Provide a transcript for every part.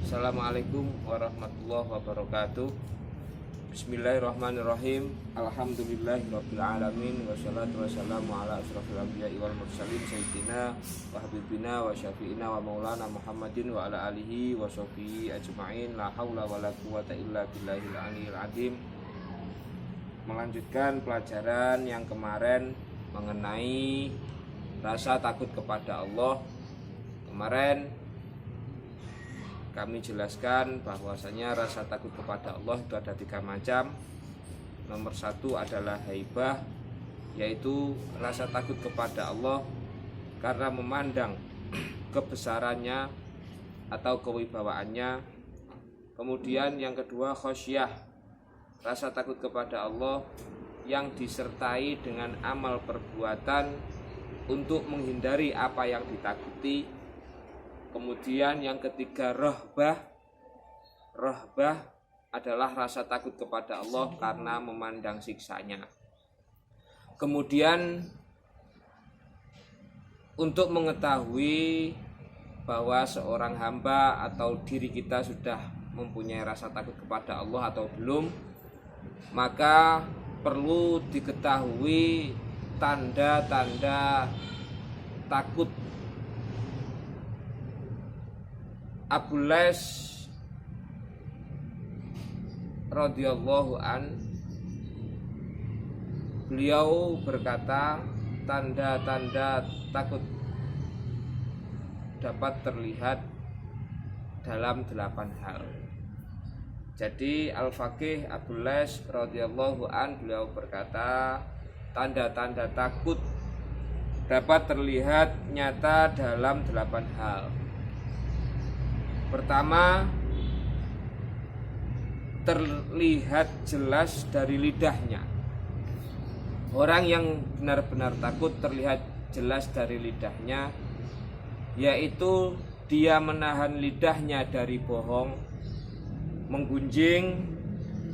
Assalamualaikum warahmatullahi wabarakatuh. Bismillahirrahmanirrahim. Alhamdulillahirabbil alamin wassalatu wassalamu ala asrofil anbiya'i wal mursalin sayyidina wa habibina wa syafi'ina wa maulana Muhammadin wa ala alihi wa sahbihi ajma'in. La haula wala quwata illa billahil aliyil azim. Melanjutkan pelajaran yang kemarin mengenai rasa takut kepada Allah. Kemarin kami jelaskan bahwasanya rasa takut kepada Allah itu ada 3 macam. Nomor 1 adalah haibah, yaitu rasa takut kepada Allah karena memandang kebesarannya atau kewibawaannya. Kemudian yang kedua khosyah, rasa takut kepada Allah yang disertai dengan amal perbuatan untuk menghindari apa yang ditakuti. Kemudian yang ketiga rahbah adalah rasa takut kepada Allah karena memandang siksanya. Kemudian untuk mengetahui bahwa seorang hamba atau diri kita sudah mempunyai rasa takut kepada Allah atau belum, maka perlu diketahui tanda-tanda takut. Abu Les radhiyallahu an, beliau berkata, tanda-tanda takut dapat terlihat dalam 8 hal. Jadi Al-Faqih Abu Les radhiyallahu an, beliau berkata, tanda-tanda takut dapat terlihat nyata dalam 8 hal. Pertama, terlihat jelas dari lidahnya. Orang yang benar-benar takut terlihat jelas dari lidahnya, yaitu dia menahan lidahnya dari bohong, menggunjing,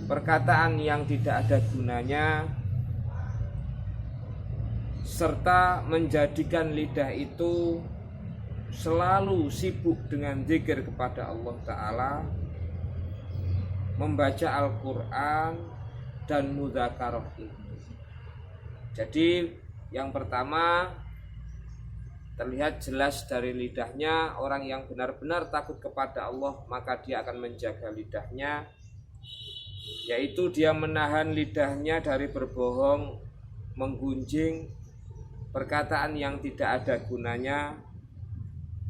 perkataan yang tidak ada gunanya, serta menjadikan lidah itu selalu sibuk dengan zikir kepada Allah Ta'ala, membaca Al-Quran, dan mudzakarah ilmu. Jadi yang pertama, terlihat jelas dari lidahnya. Orang yang benar-benar takut kepada Allah, maka dia akan menjaga lidahnya, yaitu dia menahan lidahnya dari berbohong, menggunjing, perkataan yang tidak ada gunanya,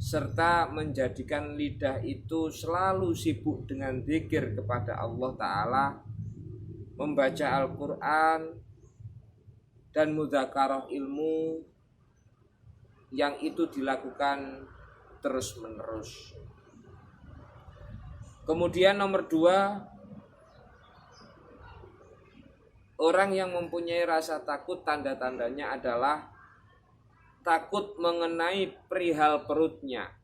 serta menjadikan lidah itu selalu sibuk dengan zikir kepada Allah Ta'ala, membaca Al-Quran, dan mudzakarah ilmu, yang itu dilakukan terus menerus. Kemudian nomor 2, orang yang mempunyai rasa takut, tanda-tandanya adalah takut mengenai perihal perutnya.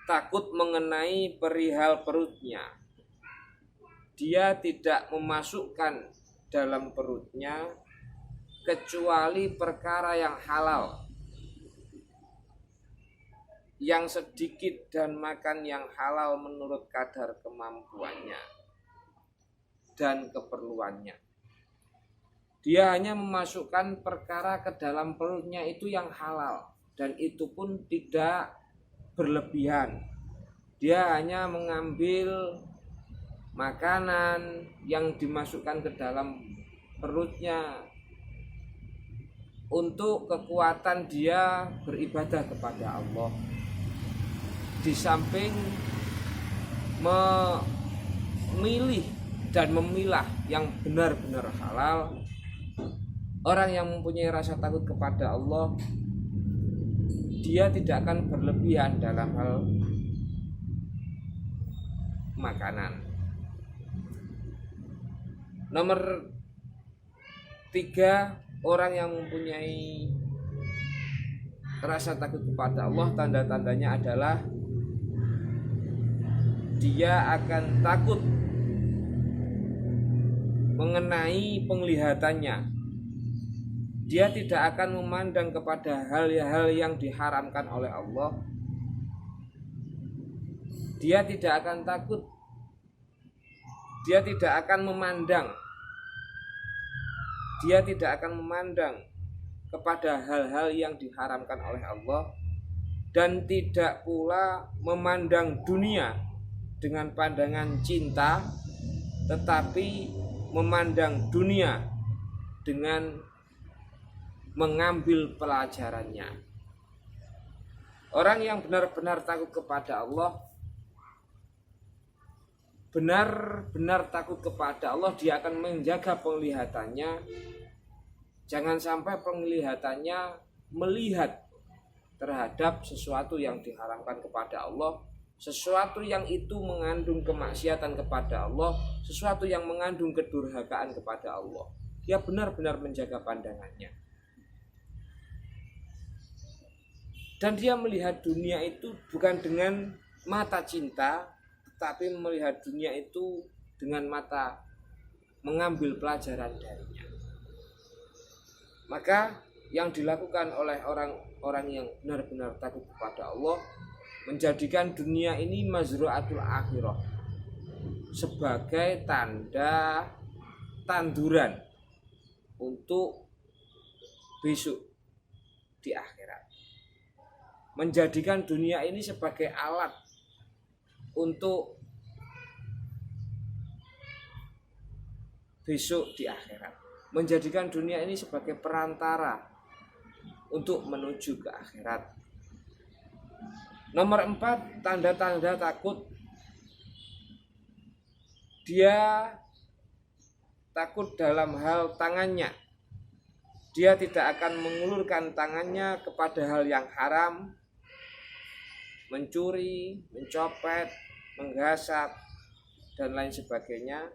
Takut mengenai perihal perutnya. Dia tidak memasukkan dalam perutnya kecuali perkara yang halal, yang sedikit, dan makan yang halal menurut kadar kemampuannya dan keperluannya. Dia hanya memasukkan perkara ke dalam perutnya itu yang halal, dan itu pun tidak berlebihan. Dia hanya mengambil makanan yang dimasukkan ke dalam perutnya untuk kekuatan dia beribadah kepada Allah. Di samping memilih dan memilah yang benar-benar halal, orang yang mempunyai rasa takut kepada Allah, dia tidak akan berlebihan dalam hal makanan. Nomor 3, orang yang mempunyai rasa takut kepada Allah, tanda-tandanya adalah dia akan takut mengenai penglihatannya. Dia tidak akan memandang kepada hal-hal yang diharamkan oleh Allah, Dia tidak akan takut, dia tidak akan memandang, dia tidak akan memandang kepada hal-hal yang diharamkan oleh Allah, dan tidak pula memandang dunia dengan pandangan cinta, tetapi memandang dunia dengan mengambil pelajarannya. Orang yang benar-benar takut kepada Allah, benar-benar takut kepada Allah, dia akan menjaga penglihatannya. Jangan sampai penglihatannya melihat terhadap sesuatu yang diharamkan kepada Allah, sesuatu yang itu mengandung kemaksiatan kepada Allah, sesuatu yang mengandung kedurhakaan kepada Allah. Dia benar-benar menjaga pandangannya. Dan dia melihat dunia itu bukan dengan mata cinta, tapi melihat dunia itu dengan mata mengambil pelajaran darinya. Maka yang dilakukan oleh orang-orang yang benar-benar takut kepada Allah, menjadikan dunia ini mazru'atul akhirah, sebagai tanda tanduran untuk besok di akhirat. Menjadikan dunia ini sebagai alat untuk besok di akhirat, menjadikan dunia ini sebagai perantara untuk menuju ke akhirat. Nomor 4, tanda-tanda takut. Dia takut dalam hal tangannya. Dia tidak akan mengulurkan tangannya kepada hal yang haram, mencuri, mencopet, menggasap, dan lain sebagainya.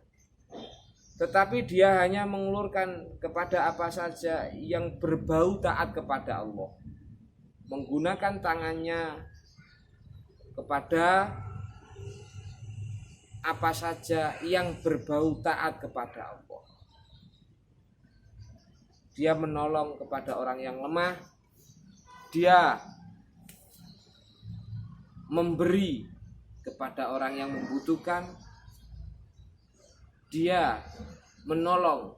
Tetapi dia hanya mengulurkan kepada apa saja yang berbau taat kepada Allah, menggunakan tangannya kepada apa saja yang berbau taat kepada Allah. Dia menolong kepada orang yang lemah, dia memberi kepada orang yang membutuhkan, dia menolong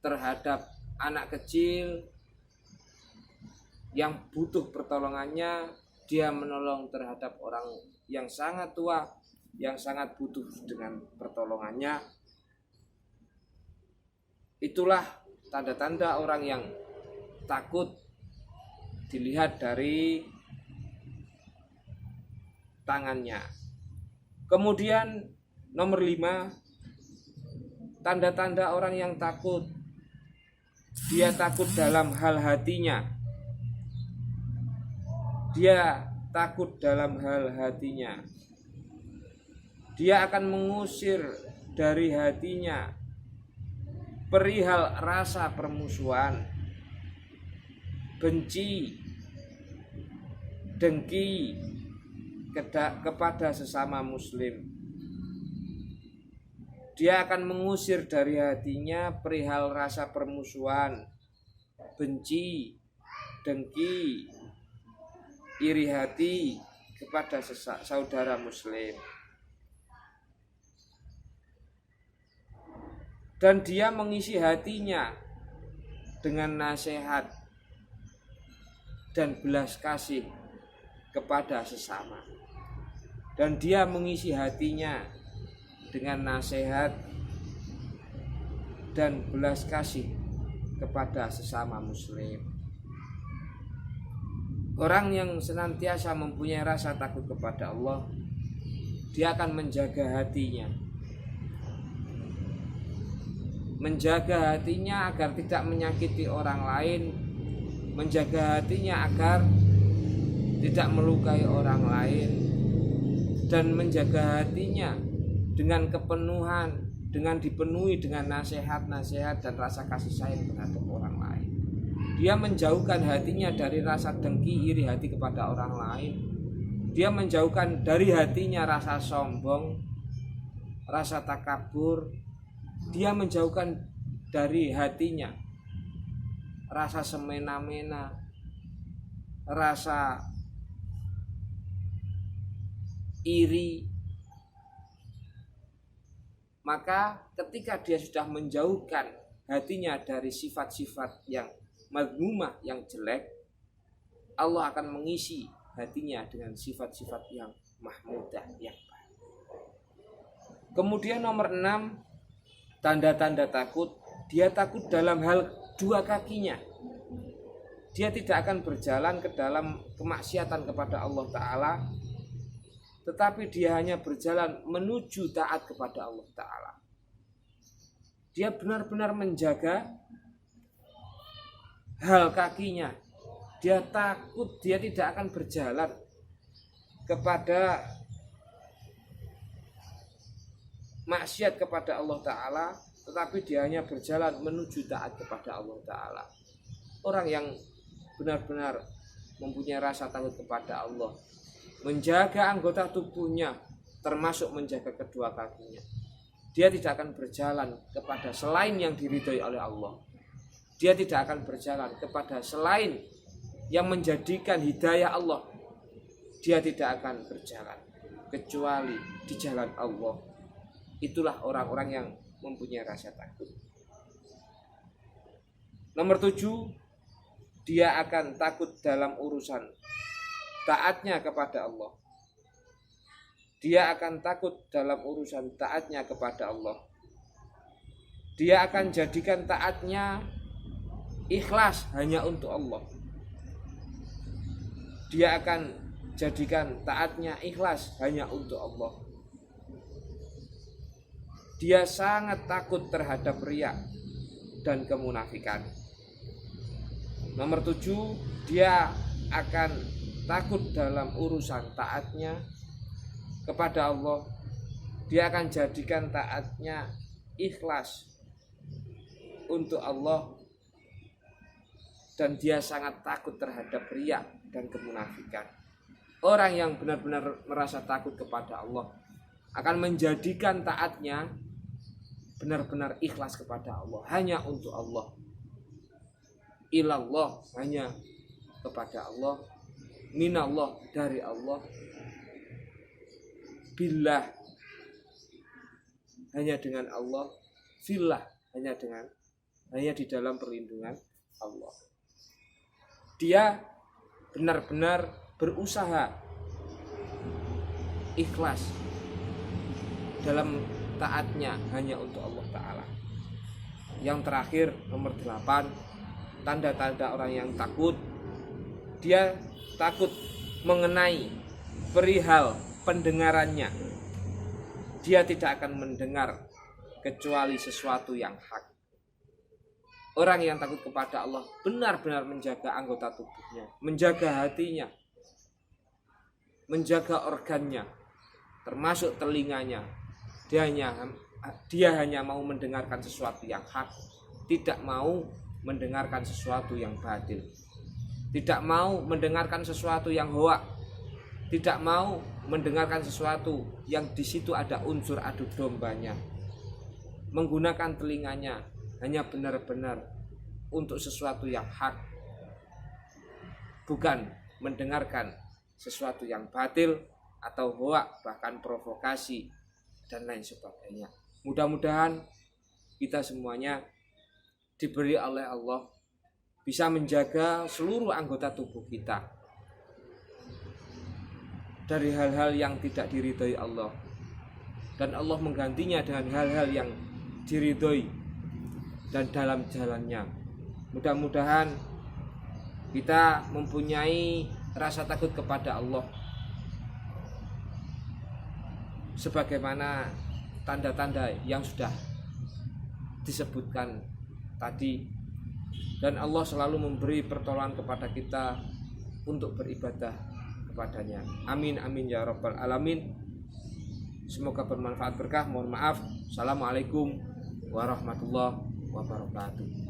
terhadap anak kecil yang butuh pertolongannya, dia menolong terhadap orang yang sangat tua, yang sangat butuh dengan pertolongannya. Itulah tanda-tanda orang yang takut dilihat dari tangannya. Kemudian nomor 5, tanda-tanda orang yang takut. Dia takut dalam hal hatinya. Dia takut dalam hal hatinya. Dia akan mengusir dari hatinya perihal rasa permusuhan, benci, dengki kepada sesama muslim. Dia akan mengusir dari hatinya perihal rasa permusuhan, benci, dengki, iri hati kepada saudara muslim. Dan dia mengisi hatinya dengan nasihat dan belas kasih kepada sesama. Dan dia mengisi hatinya dengan nasihat dan belas kasih kepada sesama muslim. Orang yang senantiasa mempunyai rasa takut kepada Allah, dia akan menjaga hatinya. Menjaga hatinya agar tidak menyakiti orang lain, menjaga hatinya agar tidak melukai orang lain, dan menjaga hatinya dengan kepenuhan, dengan dipenuhi dengan nasihat-nasihat dan rasa kasih sayang terhadap orang lain. Dia menjauhkan hatinya dari rasa dengki, iri hati kepada orang lain. Dia menjauhkan dari hatinya rasa sombong, rasa takabur. Dia menjauhkan dari hatinya rasa semena-mena, rasa iri. Maka ketika dia sudah menjauhkan hatinya dari sifat-sifat yang madmumah, yang jelek, Allah akan mengisi hatinya dengan sifat-sifat yang mahmudah, yang baik. Kemudian nomor 6, tanda-tanda takut. Dia takut dalam hal dua kakinya. Dia tidak akan berjalan ke dalam kemaksiatan kepada Allah Ta'ala, tetapi dia hanya berjalan menuju taat kepada Allah Ta'ala. Dia benar-benar menjaga hal kakinya. Dia takut, dia tidak akan berjalan kepada maksiat kepada Allah Ta'ala, tetapi dia hanya berjalan menuju taat kepada Allah Ta'ala. Orang yang benar-benar mempunyai rasa takut kepada Allah, menjaga anggota tubuhnya, termasuk menjaga kedua kakinya, dia tidak akan berjalan kepada selain yang diridhai oleh Allah. Dia tidak akan berjalan kepada selain yang menjadikan hidayah Allah. Dia tidak akan berjalan kecuali di jalan Allah. Itulah orang-orang yang mempunyai rasa takut. Nomor 7, dia akan takut dalam urusan taatnya kepada Allah. Dia akan takut dalam urusan taatnya kepada Allah. Dia akan jadikan taatnya ikhlas hanya untuk Allah. Dia akan jadikan taatnya ikhlas hanya untuk Allah. Dia sangat takut terhadap riya dan kemunafikan. Nomor 7, dia akan takut dalam urusan taatnya kepada Allah. Dia akan jadikan taatnya ikhlas untuk Allah, dan dia sangat takut terhadap riya dan kemunafikan. Orang yang benar-benar merasa takut kepada Allah akan menjadikan taatnya benar-benar ikhlas kepada Allah, hanya untuk Allah. Ilallah, hanya kepada Allah. Minallah, dari Allah. Billah, hanya dengan Allah. Fillah, hanya di dalam perlindungan Allah. Dia benar-benar berusaha ikhlas dalam taatnya hanya untuk Allah Ta'ala. Yang terakhir, nomor 8, tanda-tanda orang yang takut. Dia takut mengenai perihal pendengarannya. Dia tidak akan mendengar kecuali sesuatu yang hak. Orang yang takut kepada Allah benar-benar menjaga anggota tubuhnya, menjaga hatinya, menjaga organnya, termasuk telinganya. Dia hanya mau mendengarkan sesuatu yang hak, tidak mau mendengarkan sesuatu yang batil, tidak mau mendengarkan sesuatu yang hoak, tidak mau mendengarkan sesuatu yang di situ ada unsur adu dombanya. Menggunakan telinganya hanya benar-benar untuk sesuatu yang hak, bukan mendengarkan sesuatu yang batil atau hoak, bahkan provokasi dan lain sebagainya. Mudah-mudahan kita semuanya diberi oleh Allah bisa menjaga seluruh anggota tubuh kita dari hal-hal yang tidak diridhai Allah, dan Allah menggantinya dengan hal-hal yang diridhoi dan dalam jalannya. Mudah-mudahan kita mempunyai rasa takut kepada Allah sebagaimana tanda-tanda yang sudah disebutkan tadi, dan Allah selalu memberi pertolongan kepada kita untuk beribadah kepadanya. Amin amin ya rabbal alamin. Semoga bermanfaat berkah. Mohon maaf. Assalamualaikum warahmatullahi wabarakatuh.